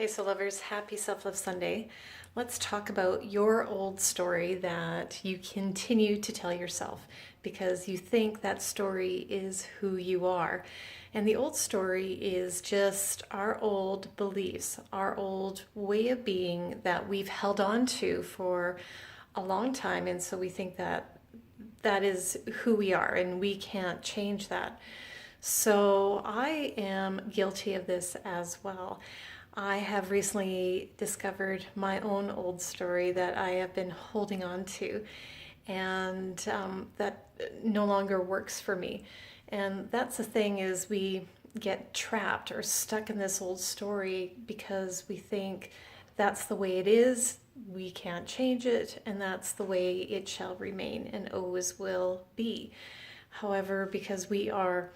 Hey, soul lovers, happy Self Love Sunday. Let's talk about your old story that you continue to tell yourself because you think that story is who you are. And the old story is just our old beliefs, our old way of being that we've held on to for a long time. And so we think that that is who we are and we can't change that. So I am guilty of this as well. I have recently discovered my own old story that I have been holding on to, and that no longer works for me. And that's the thing, is we get trapped or stuck in this old story because we think that's the way it is, we can't change it, and that's the way it shall remain and always will be. However, because we are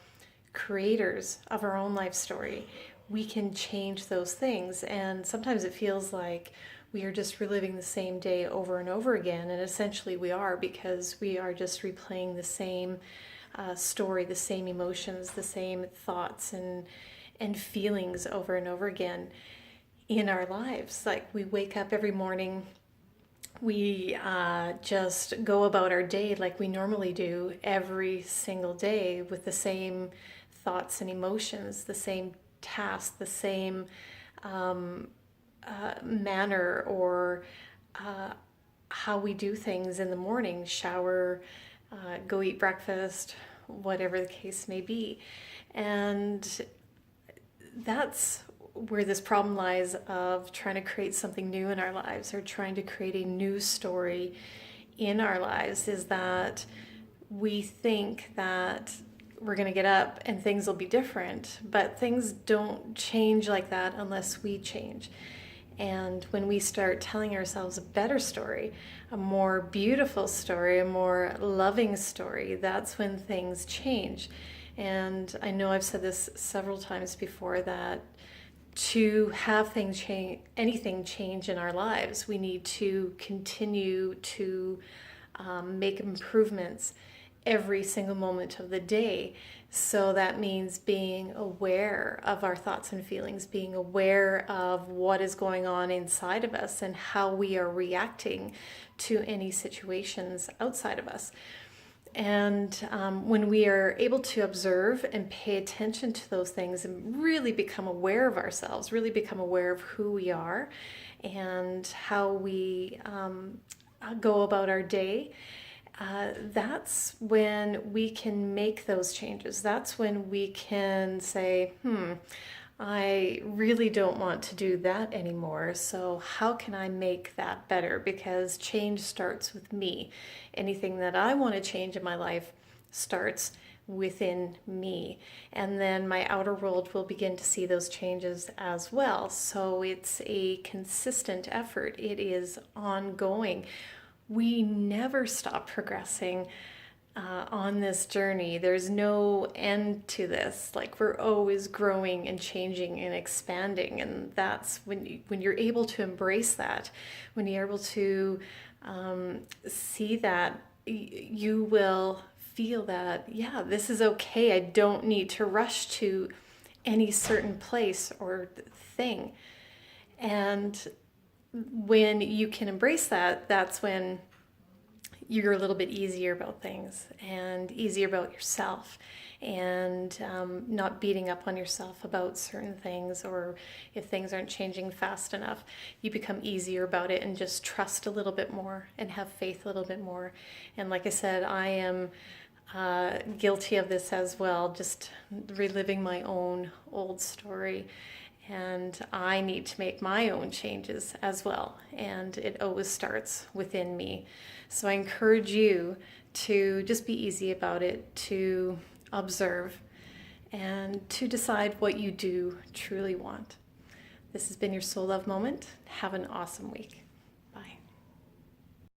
creators of our own life story, we can change those things. And sometimes it feels like we are just reliving the same day over and over again. And essentially we are, because we are just replaying the same story, the same emotions, the same thoughts and feelings over and over again in our lives. Like, we wake up every morning, we just go about our day like we normally do every single day, with the same thoughts and emotions, the same tasks, the same manner, or how we do things in the morning: shower, go eat breakfast, whatever the case may be. And that's where this problem lies, of trying to create something new in our lives, or trying to create a new story in our lives, is that we think that we're going to get up and things will be different, but things don't change like that unless we change. And when we start telling ourselves a better story, a more beautiful story, a more loving story, that's when things change. And I know I've said this several times before, that to have things change, anything change in our lives, we need to continue to make improvements every single moment of the day. So that means being aware of our thoughts and feelings, being aware of what is going on inside of us and how we are reacting to any situations outside of us. And when we are able to observe and pay attention to those things and really become aware of ourselves, really become aware of who we are and how we go about our day, that's when we can make those changes. That's when we can say, I really don't want to do that anymore. So how can I make that better? Because change starts with me. Anything that I want to change in my life starts within me. And then my outer world will begin to see those changes as well. So it's a consistent effort. It is ongoing. We never stop progressing on this journey. There's no end to this. Like, we're always growing and changing and expanding, and that's when you're able to embrace that, when you're able to see that, you will feel that, yeah, this is okay. I don't need to rush to any certain place or thing. And when you can embrace that, that's when you're a little bit easier about things and easier about yourself, and not beating up on yourself about certain things, or if things aren't changing fast enough, you become easier about it and just trust a little bit more and have faith a little bit more. And like I said, I am guilty of this as well, just reliving my own old story. And I need to make my own changes as well. And it always starts within me. So I encourage you to just be easy about it, to observe, and to decide what you do truly want. This has been your Soul Love Moment. Have an awesome week.